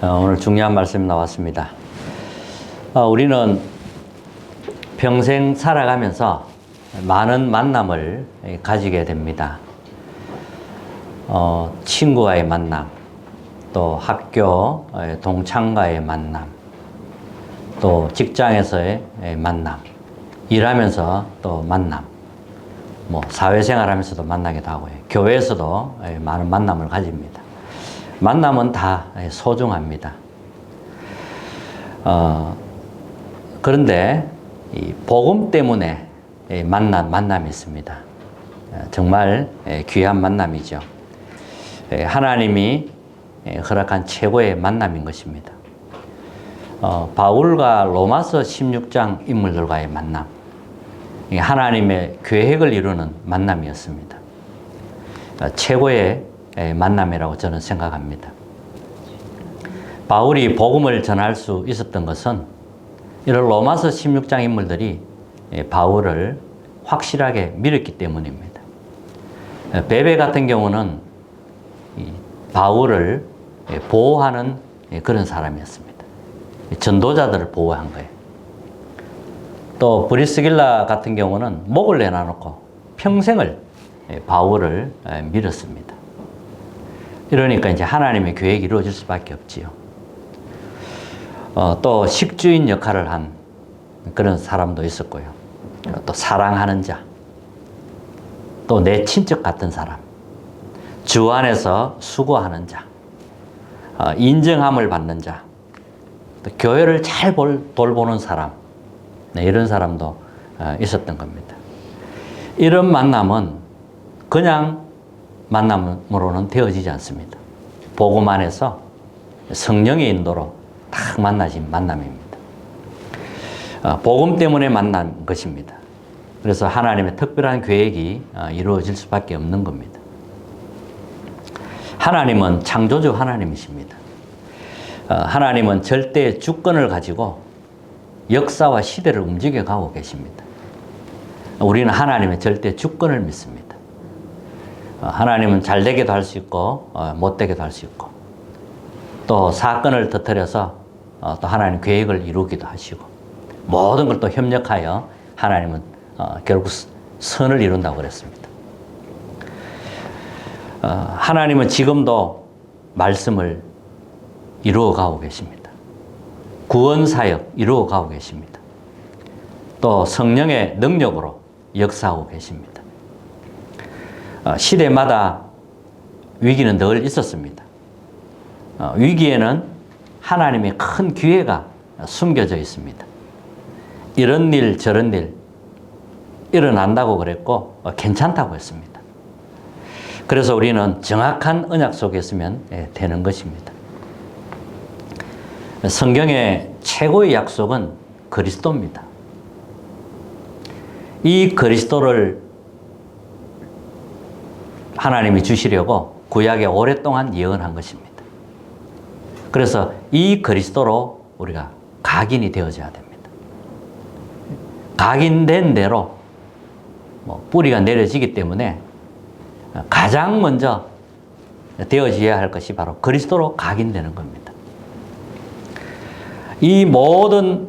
오늘 중요한 말씀이 나왔습니다. 우리는 평생 살아가면서 많은 만남을 가지게 됩니다. 친구와의 만남, 또 학교 동창과의 만남, 또 직장에서의 만남, 일하면서 또 만남, 사회생활 하면서도 만나기도 하고요. 교회에서도 많은 만남을 가집니다. 만남은 다 소중합니다. 그런데 이 복음 때문에 만남이 있습니다. 정말 귀한 만남이죠. 하나님이 허락한 최고의 만남인 것입니다. 바울과 로마서 16장 인물들과의 만남, 하나님의 계획을 이루는 만남이었습니다. 최고의 만남이라고 저는 생각합니다. 바울이 복음을 전할 수 있었던 것은 이런 로마서 16장 인물들이 바울을 확실하게 믿었기 때문입니다. 베베 같은 경우는 바울을 보호하는 그런 사람이었습니다. 전도자들을 보호한 거예요. 또 브리스길라 같은 경우는 목을 내놔놓고 평생을 바울을 믿었습니다. 이러니까 이제 하나님의 계획이 이루어질 수밖에 없지요. 또 식주인 역할을 한 그런 사람도 있었고요. 또 사랑하는 자, 또 내 친척 같은 사람, 주 안에서 수고하는 자, 인정함을 받는 자, 또 교회를 잘 돌보는 사람, 이런 사람도 있었던 겁니다. 이런 만남은 그냥 만남으로는 되어지지 않습니다. 복음 안에서 성령의 인도로 딱 만나진 만남입니다. 복음 때문에 만난 것입니다. 그래서 하나님의 특별한 계획이 이루어질 수밖에 없는 겁니다. 하나님은 창조주 하나님이십니다. 하나님은 절대 주권을 가지고 역사와 시대를 움직여 가고 계십니다. 우리는 하나님의 절대 주권을 믿습니다. 하나님은 잘 되게도 할 수 있고 못 되게도 할 수 있고, 또 사건을 터뜨려서 또 하나님 계획을 이루기도 하시고, 모든 걸 또 협력하여 하나님은 결국 선을 이룬다고 그랬습니다. 하나님은 지금도 말씀을 이루어가고 계십니다. 구원사역 이루어가고 계십니다. 또 성령의 능력으로 역사하고 계십니다. 시대마다 위기는 늘 있었습니다. 위기에는 하나님의 큰 기회가 숨겨져 있습니다. 이런 일 저런 일 일어난다고 그랬고 괜찮다고 했습니다. 그래서 우리는 정확한 언약 속에 있으면 되는 것입니다. 성경의 최고의 약속은 그리스도입니다. 이 그리스도를 하나님이 주시려고 구약에 오랫동안 예언한 것입니다. 그래서 이 그리스도로 우리가 각인이 되어져야 됩니다. 각인된 대로 뿌리가 내려지기 때문에 가장 먼저 되어져야 할 것이 바로 그리스도로 각인되는 겁니다. 이 모든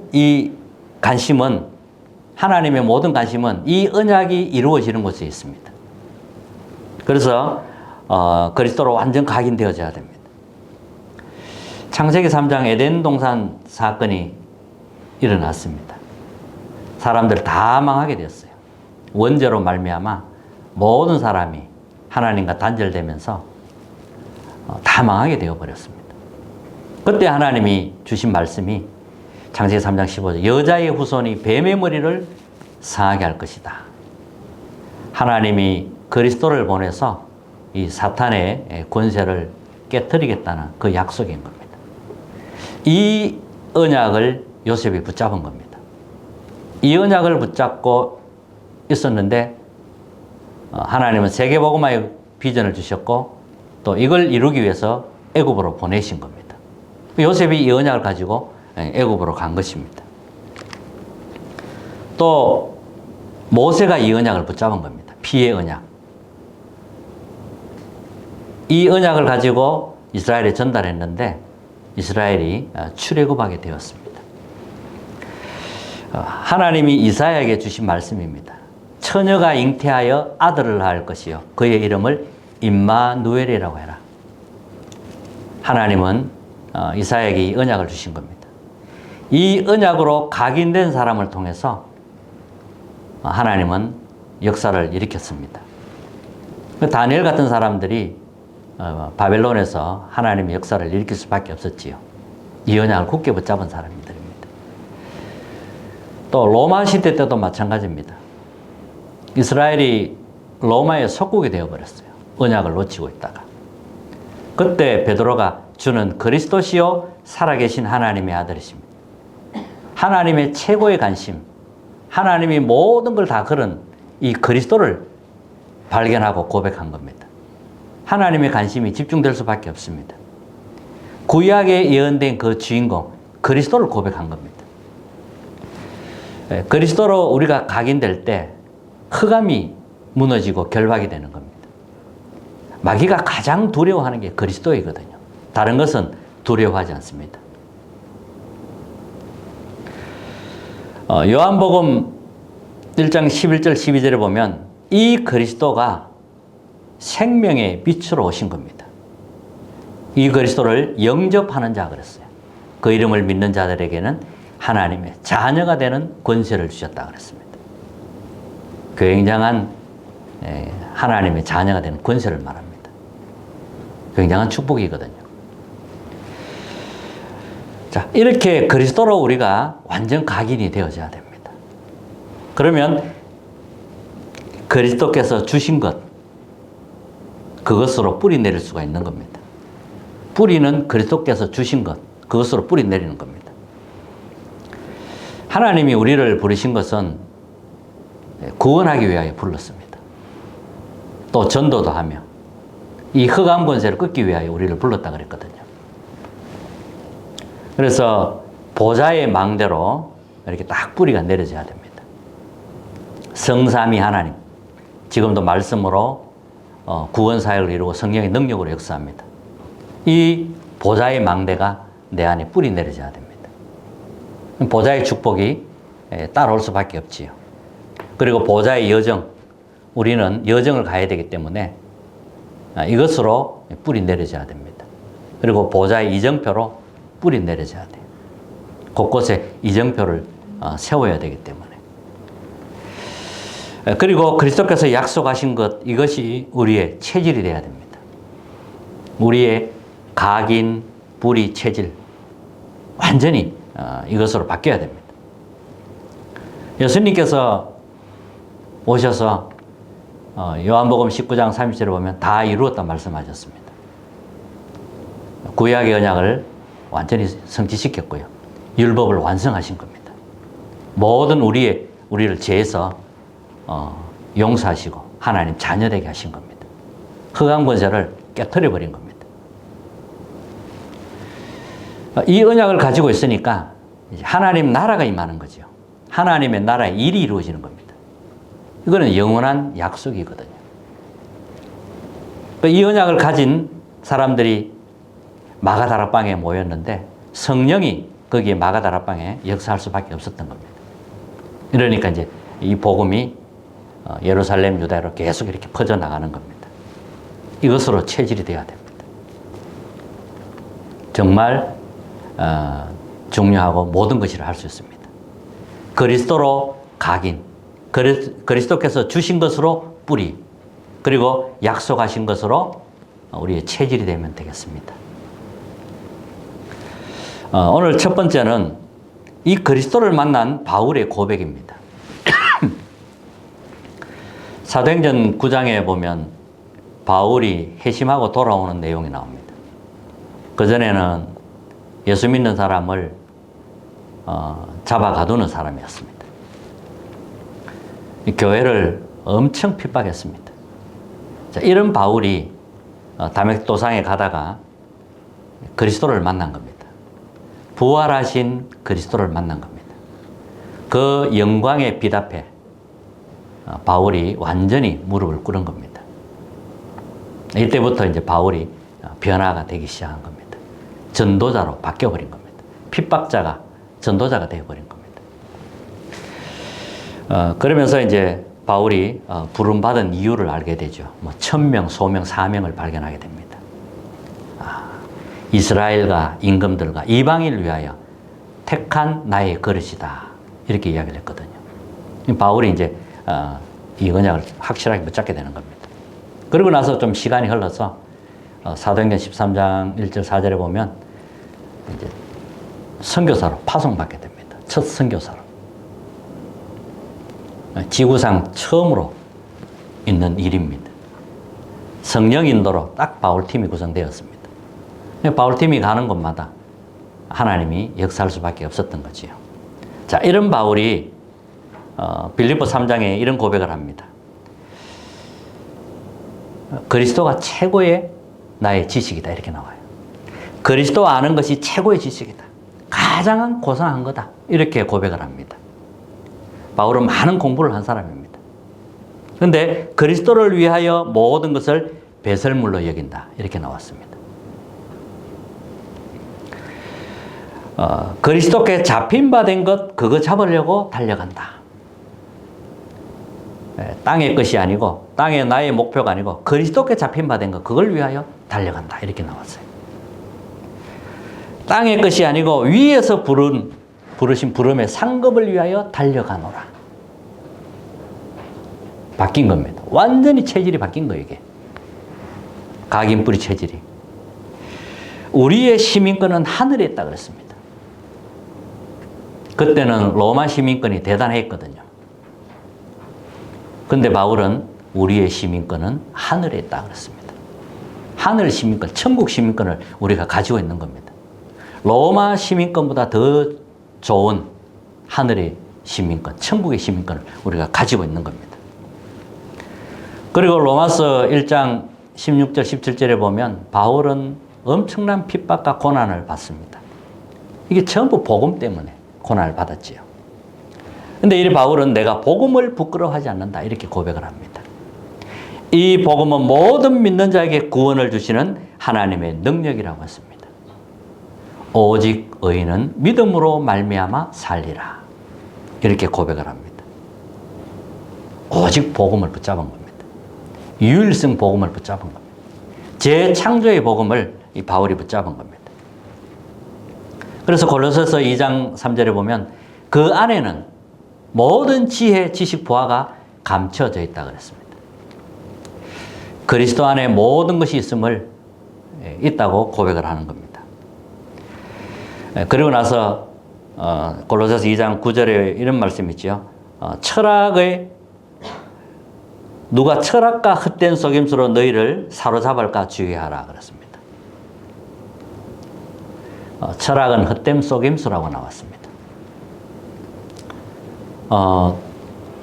관심은, 하나님의 모든 관심은 이 언약이 이루어지는 곳에 있습니다. 그래서 그리스도로 완전 각인되어져야 됩니다. 창세기 3장 에덴 동산 사건이 일어났습니다. 사람들 다 망하게 되었어요. 원죄로 말미암아 모든 사람이 하나님과 단절되면서 다 망하게 되어버렸습니다. 그때 하나님이 주신 말씀이 창세기 3장 15절, 여자의 후손이 뱀의 머리를 상하게 할 것이다. 하나님이 그리스도를 보내서 이 사탄의 권세를 깨뜨리겠다는 그 약속인 겁니다. 이 언약을 요셉이 붙잡은 겁니다. 이 언약을 붙잡고 있었는데 하나님은 세계복음화의 비전을 주셨고 또 이걸 이루기 위해서 애굽으로 보내신 겁니다. 요셉이 이 언약을 가지고 애굽으로 간 것입니다. 또 모세가 이 언약을 붙잡은 겁니다. 피의 언약. 이 언약을 가지고 이스라엘에 전달했는데 이스라엘이 출애굽하게 되었습니다. 하나님이 이사야에게 주신 말씀입니다. 처녀가 잉태하여 아들을 낳을 것이요 그의 이름을 임마누엘이라고 해라. 하나님은 이사야에게 이 언약을 주신 겁니다. 이 언약으로 각인된 사람을 통해서 하나님은 역사를 일으켰습니다. 다니엘 같은 사람들이 바벨론에서 하나님의 역사를 일으킬 수밖에 없었지요. 이 언약을 굳게 붙잡은 사람들입니다. 또 로마 시대 때도 마찬가지입니다. 이스라엘이 로마의 속국이 되어버렸어요. 언약을 놓치고 있다가. 그때 베드로가 주는 그리스도시요 살아계신 하나님의 아들이십니다. 하나님의 최고의 관심, 하나님이 모든 걸 다 걸은 이 그리스도를 발견하고 고백한 겁니다. 하나님의 관심이 집중될 수밖에 없습니다. 구약에 예언된 그 주인공 그리스도를 고백한 겁니다. 그리스도로 우리가 각인될 때 흑암이 무너지고 결박이 되는 겁니다. 마귀가 가장 두려워하는 게 그리스도이거든요. 다른 것은 두려워하지 않습니다. 요한복음 1장 11절 12절에 보면 이 그리스도가 생명의 빛으로 오신 겁니다. 이 그리스도를 영접하는 자 그랬어요. 그 이름을 믿는 자들에게는 하나님의 자녀가 되는 권세를 주셨다 그랬습니다. 굉장한 하나님의 자녀가 되는 권세를 말합니다. 굉장한 축복이거든요. 자, 이렇게 그리스도로 우리가 완전 각인이 되어져야 됩니다. 그러면 그리스도께서 주신 것, 그것으로 뿌리 내릴 수가 있는 겁니다. 뿌리는 그리스도께서 주신 것, 그것으로 뿌리 내리는 겁니다. 하나님이 우리를 부르신 것은 구원하기 위하여 불렀습니다. 또 전도도 하며 이 흑암 권세를 끊기 위하여 우리를 불렀다 그랬거든요. 그래서 보좌의 망대로 이렇게 딱 뿌리가 내려져야 됩니다. 성삼위 하나님, 지금도 말씀으로 구원 사역을 이루고 성령의 능력으로 역사합니다. 이 보좌의 망대가 내 안에 뿌리 내려져야 됩니다. 보좌의 축복이 따라올 수밖에 없지요. 그리고 보좌의 여정, 우리는 여정을 가야 되기 때문에 이것으로 뿌리 내려져야 됩니다. 그리고 보좌의 이정표로 뿌리 내려져야 돼요. 곳곳에 이정표를 세워야 되기 때문에. 그리고 그리스도께서 약속하신 것, 이것이 우리의 체질이 되어야 됩니다. 우리의 각인, 뿌리, 체질 완전히 이것으로 바뀌어야 됩니다. 예수님께서 오셔서 요한복음 19장 30절에 보면 다 이루었다 말씀하셨습니다. 구약의 언약을 완전히 성취시켰고요. 율법을 완성하신 겁니다. 모든 우리를 죄에서 용서하시고 하나님 자녀되게 하신 겁니다. 흑암 권세를 깨트려 버린 겁니다. 이 언약을 가지고 있으니까 이제 하나님 나라가 임하는 거죠. 하나님의 나라의 일이 이루어지는 겁니다. 이거는 영원한 약속이거든요. 이 언약을 가진 사람들이 마가다락방에 모였는데 성령이 거기에 마가다락방에 역사할 수밖에 없었던 겁니다. 그러니까 이제 이 복음이 예루살렘, 유다로 계속 이렇게 퍼져나가는 겁니다. 이것으로 체질이 되어야 됩니다. 정말 중요하고 모든 것이라 할 수 있습니다. 그리스도로 각인, 그리스도께서 주신 것으로 뿌리, 그리고 약속하신 것으로 우리의 체질이 되면 되겠습니다. 오늘 첫 번째는 이 그리스도를 만난 바울의 고백입니다. 사도행전 9장에 보면 바울이 회심하고 돌아오는 내용이 나옵니다. 그전에는 예수 믿는 사람을 잡아 가두는 사람이었습니다. 교회를 엄청 핍박했습니다. 자, 이런 바울이 다메섹도상에 가다가 그리스도를 만난 겁니다. 부활하신 그리스도를 만난 겁니다. 그 영광의 빛 앞에 바울이 완전히 무릎을 꿇은 겁니다. 이때부터 이제 바울이 변화가 되기 시작한 겁니다. 전도자로 바뀌어버린 겁니다. 핍박자가 전도자가 되어버린 겁니다. 그러면서 이제 바울이 부름받은 이유를 알게 되죠. 뭐 천명, 소명, 사명을 발견하게 됩니다. 이스라엘과 임금들과 이방인을 위하여 택한 나의 그릇이다. 이렇게 이야기를 했거든요. 바울이 이제 이 언약을 확실하게 붙잡게 되는 겁니다. 그러고 나서 좀 시간이 흘러서 사도행전 13장 1절 4절에 보면 이제 선교사로 파송받게 됩니다. 첫 선교사로. 지구상 처음으로 있는 일입니다. 성령 인도로 딱 바울팀이 구성되었습니다. 바울팀이 가는 곳마다 하나님이 역사할 수밖에 없었던 거지요. 자, 이런 바울이 빌립보 3장에 이런 고백을 합니다. 그리스도가 최고의 나의 지식이다. 이렇게 나와요. 그리스도 아는 것이 최고의 지식이다. 가장 고상한 거다. 이렇게 고백을 합니다. 바울은 많은 공부를 한 사람입니다. 그런데 그리스도를 위하여 모든 것을 배설물로 여긴다. 이렇게 나왔습니다. 그리스도께 잡힌 바 된 것, 그거 잡으려고 달려간다. 땅의 것이 아니고, 땅의 나의 목표가 아니고, 그리스도께 잡힌 바 된 것, 그걸 위하여 달려간다. 이렇게 나왔어요. 땅의 것이 아니고, 위에서 부르신 부름의 상급을 위하여 달려가노라. 바뀐 겁니다. 완전히 체질이 바뀐 거예요, 이게. 각인뿌리 체질이. 우리의 시민권은 하늘에 있다 그랬습니다. 그때는 로마 시민권이 대단했거든요. 근데 바울은 우리의 시민권은 하늘에 있다 그랬습니다. 하늘 시민권, 천국 시민권을 우리가 가지고 있는 겁니다. 로마 시민권보다 더 좋은 하늘의 시민권, 천국의 시민권을 우리가 가지고 있는 겁니다. 그리고 로마서 1장 16절, 17절에 보면 바울은 엄청난 핍박과 고난을 받습니다. 이게 전부 복음 때문에 고난을 받았지요. 근데 이 바울은 내가 복음을 부끄러워하지 않는다. 이렇게 고백을 합니다. 이 복음은 모든 믿는 자에게 구원을 주시는 하나님의 능력이라고 했습니다. 오직 의인은 믿음으로 말미암아 살리라. 이렇게 고백을 합니다. 오직 복음을 붙잡은 겁니다. 유일성 복음을 붙잡은 겁니다. 재창조의 복음을 이 바울이 붙잡은 겁니다. 그래서 골로새서 2장 3절에 보면 그 안에는 모든 지혜, 지식, 보화가 감춰져 있다 그랬습니다. 그리스도 안에 모든 것이 있다고 고백을 하는 겁니다. 그리고 나서 골로새서 2장 9절에 이런 말씀이 있죠. 누가 철학과 헛된 속임수로 너희를 사로잡을까 주의하라 그랬습니다. 철학은 헛된 속임수라고 나왔습니다.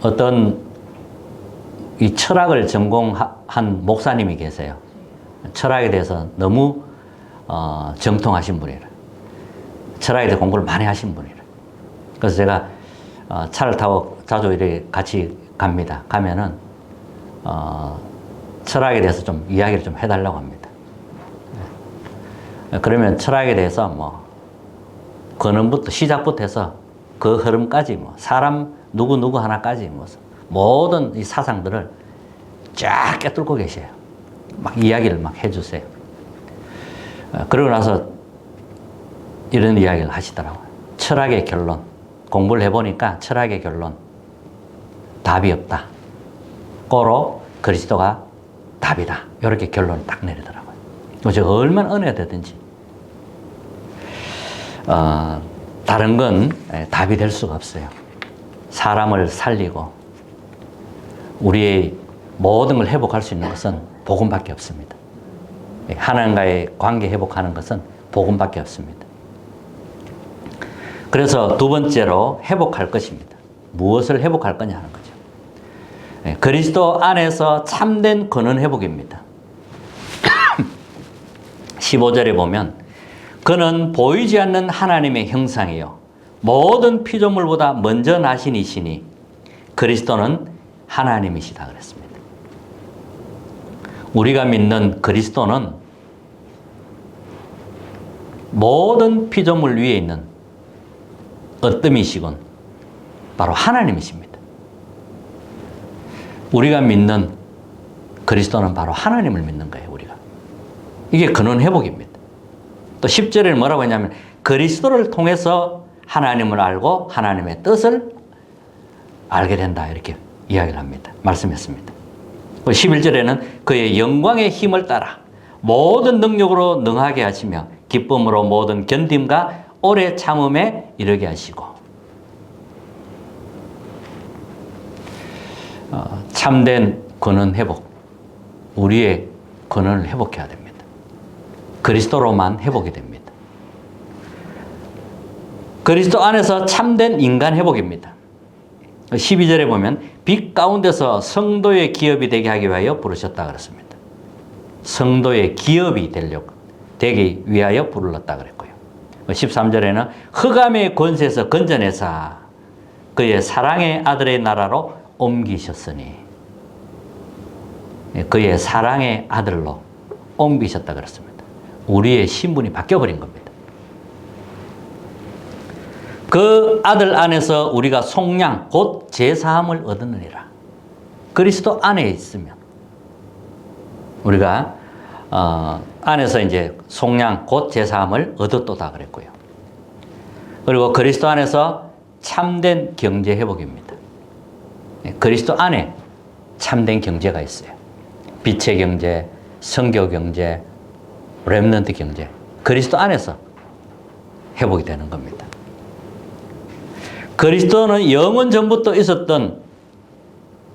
어떤 이 철학을 전공한 목사님이 계세요. 철학에 대해서 너무 정통하신 분이라. 철학에 대해 공부를 많이 하신 분이라. 그래서 제가 차를 타고 자주 이렇게 같이 갑니다. 가면은 철학에 대해서 좀 이야기를 좀 해달라고 합니다. 그러면 철학에 대해서 뭐 근원부터 시작부터 해서 그 흐름까지 사람 누구 하나까지 모든 이 사상들을 쫙 꿰뚫고 계세요. 막 이야기를 막 해주세요. 그러고 나서 이런 이야기를 하시더라고요. 철학의 결론. 공부를 해보니까 철학의 결론. 답이 없다. 꼬로 그리스도가 답이다. 이렇게 결론을 딱 내리더라고요. 제가 얼마나 은혜가 되든지 다른 건 답이 될 수가 없어요. 사람을 살리고 우리의 모든 걸 회복할 수 있는 것은 복음밖에 없습니다. 하나님과의 관계 회복하는 것은 복음밖에 없습니다. 그래서 두 번째로 회복할 것입니다. 무엇을 회복할 거냐 하는 거죠. 그리스도 안에서 참된 근원 회복입니다. 15절에 보면 그는 보이지 않는 하나님의 형상이요 모든 피조물보다 먼저 나신 이시니 그리스도는 하나님이시다 그랬습니다. 우리가 믿는 그리스도는 모든 피조물 위에 있는 어뜸이시군 바로 하나님이십니다. 우리가 믿는 그리스도는 바로 하나님을 믿는 거예요. 우리가 이게 근원 회복입니다. 또 10절에는 뭐라고 했냐면 그리스도를 통해서 하나님을 알고 하나님의 뜻을 알게 된다 이렇게 이야기를 합니다. 말씀했습니다. 11절에는 그의 영광의 힘을 따라 모든 능력으로 능하게 하시며 기쁨으로 모든 견딤과 오래 참음에 이르게 하시고 참된 근원 회복, 우리의 근원을 회복해야 됩니다. 그리스도로만 회복이 됩니다. 그리스도 안에서 참된 인간 회복입니다. 12절에 보면 빛 가운데서 성도의 기업이 되게 하기 위하여 부르셨다 그랬습니다. 성도의 기업이 되기 위하여 부르렀다 그랬고요. 13절에는 흑암의 권세에서 건져내사 그의 사랑의 아들의 나라로 옮기셨으니 그의 사랑의 아들로 옮기셨다 그랬습니다. 우리의 신분이 바뀌어버린 겁니다. 그 아들 안에서 우리가 속량 곧 제사함을 얻느니라. 그리스도 안에 있으면 우리가 안에서 이제 속량 곧 제사함을 얻었도다 그랬고요. 그리고 그리스도 안에서 참된 경제 회복입니다. 그리스도 안에 참된 경제가 있어요. 빛의 경제, 성교 경제, 렘넌트 경제. 그리스도 안에서 회복이 되는 겁니다. 그리스도는 영원 전부터 있었던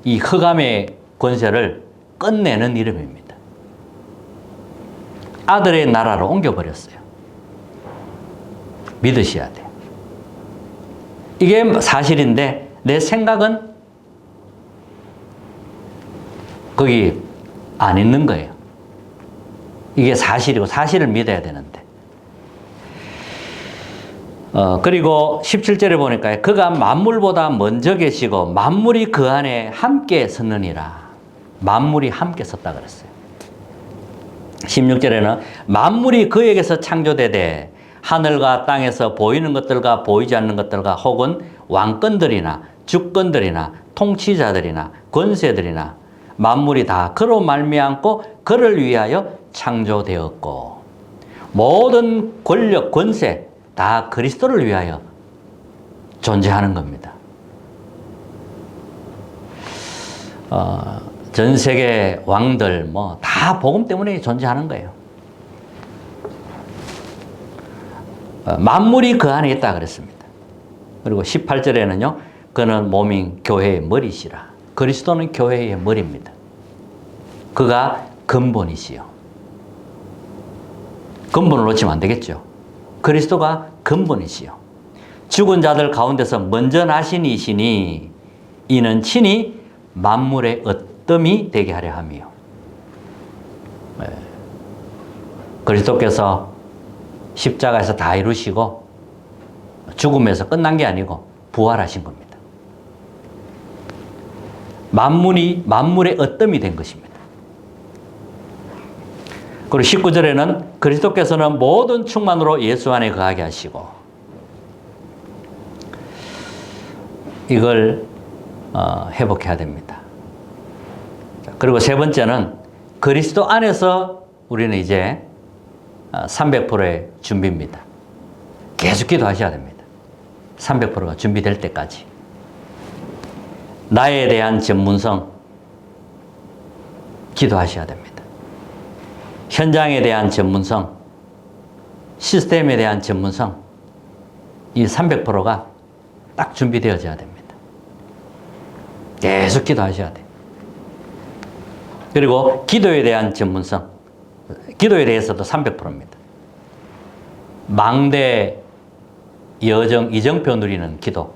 이 흑암의 권세를 끝내는 이름입니다. 아들의 나라로 옮겨버렸어요. 믿으셔야 돼요. 이게 사실인데 내 생각은 거기 안 있는 거예요. 이게 사실이고 사실을 믿어야 되는데. 그리고 17절에 보니까 그가 만물보다 먼저 계시고 만물이 그 안에 함께 섰느니라. 만물이 함께 섰다 그랬어요. 16절에는 만물이 그에게서 창조되되 하늘과 땅에서 보이는 것들과 보이지 않는 것들과 혹은 왕권들이나 주권들이나 통치자들이나 권세들이나 만물이 다 그로 말미암고 그를 위하여 창조되었고 모든 권력, 권세 다 그리스도를 위하여 존재하는 겁니다. 전 세계 왕들 뭐 다 복음 때문에 존재하는 거예요. 만물이 그 안에 있다 그랬습니다. 그리고 18절에는요. 그는 몸인 교회의 머리시라. 그리스도는 교회의 머리입니다. 그가 근본이시요. 근본을 놓치면 안 되겠죠. 그리스도가 근본이시요. 죽은 자들 가운데서 먼저 나신 이시니 이는 친히 만물의 어뜸이 되게 하려 함이요. 그리스도께서 십자가에서 다 이루시고 죽음에서 끝난 게 아니고 부활하신 겁니다. 만물의 어뜸이 된 것입니다. 그리고 19절에는 그리스도께서는 모든 충만으로 예수 안에 거하게 하시고 이걸 회복해야 됩니다. 그리고 세 번째는 그리스도 안에서 우리는 이제 300%의 준비입니다. 계속 기도하셔야 됩니다. 300%가 준비될 때까지. 나에 대한 전문성 기도하셔야 됩니다. 현장에 대한 전문성, 시스템에 대한 전문성, 이 300%가 딱 준비되어져야 됩니다. 계속 기도하셔야 돼요. 그리고 기도에 대한 전문성, 기도에 대해서도 300%입니다. 망대, 여정, 이정표 누리는 기도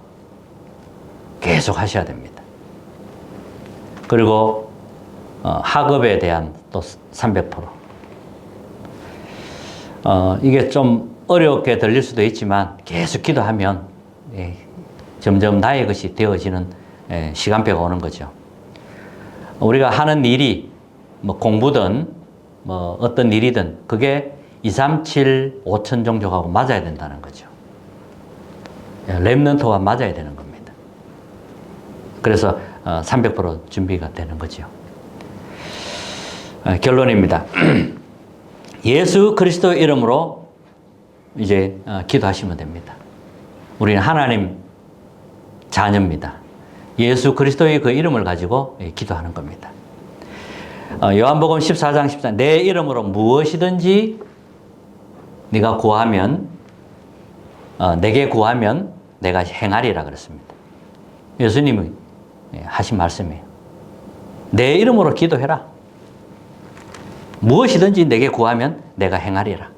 계속 하셔야 됩니다. 그리고 학업에 대한 또 300%. 이게 좀 어렵게 들릴 수도 있지만 계속 기도하면 점점 나의 것이 되어지는 시간표가 오는 거죠. 우리가 하는 일이 뭐 공부든 뭐 어떤 일이든 그게 237, 5천 종족하고 맞아야 된다는 거죠. 렘넌트와 맞아야 되는 겁니다. 그래서 300% 준비가 되는 거죠. 결론입니다. 예수 그리스도 이름으로 이제 기도하시면 됩니다. 우리는 하나님 자녀입니다. 예수 그리스도의 그 이름을 가지고 기도하는 겁니다. 요한복음 14장 14절 내 이름으로 무엇이든지 네가 구하면 내게 구하면 내가 행하리라 그랬습니다. 예수님이 하신 말씀이에요. 내 이름으로 기도해라. 무엇이든지 내게 구하면 내가 행하리라.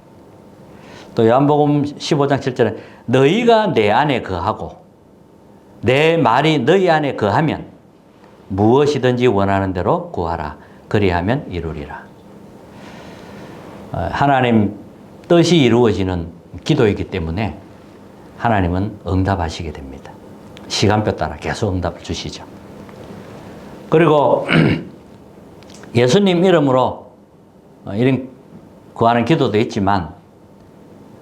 또 요한복음 15장 7절에 너희가 내 안에 거하고 내 말이 너희 안에 거하면 무엇이든지 원하는 대로 구하라. 그리하면 이루리라. 하나님 뜻이 이루어지는 기도이기 때문에 하나님은 응답하시게 됩니다. 시간표 따라 계속 응답을 주시죠. 그리고 예수님 이름으로 이런 구하는 기도도 있지만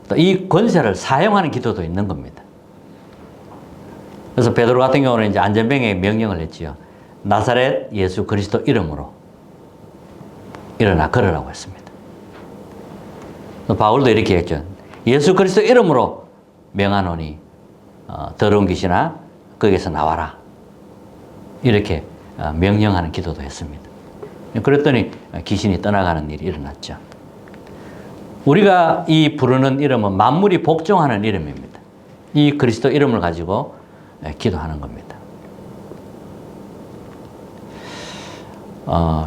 또 이 권세를 사용하는 기도도 있는 겁니다. 그래서 베드로 같은 경우는 이제 안전병에 명령을 했지요. 나사렛 예수 그리스도 이름으로 일어나 걸으라고 했습니다. 또 바울도 이렇게 했죠. 예수 그리스도 이름으로 명하노니 더러운 귀신아 거기에서 나와라. 이렇게 명령하는 기도도 했습니다. 그랬더니 귀신이 떠나가는 일이 일어났죠. 우리가 이 부르는 이름은 만물이 복종하는 이름입니다. 이 그리스도 이름을 가지고 기도하는 겁니다.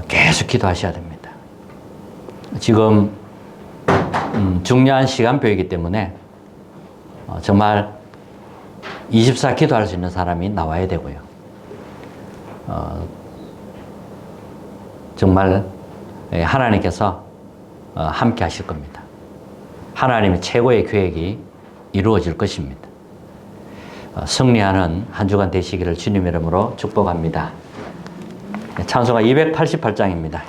계속 기도하셔야 됩니다. 지금 중요한 시간표이기 때문에 정말 24 기도할 수 있는 사람이 나와야 되고요. 정말 하나님께서 함께 하실 겁니다. 하나님의 최고의 계획이 이루어질 것입니다. 승리하는 한 주간 되시기를 주님 이름으로 축복합니다. 찬송가 288장입니다.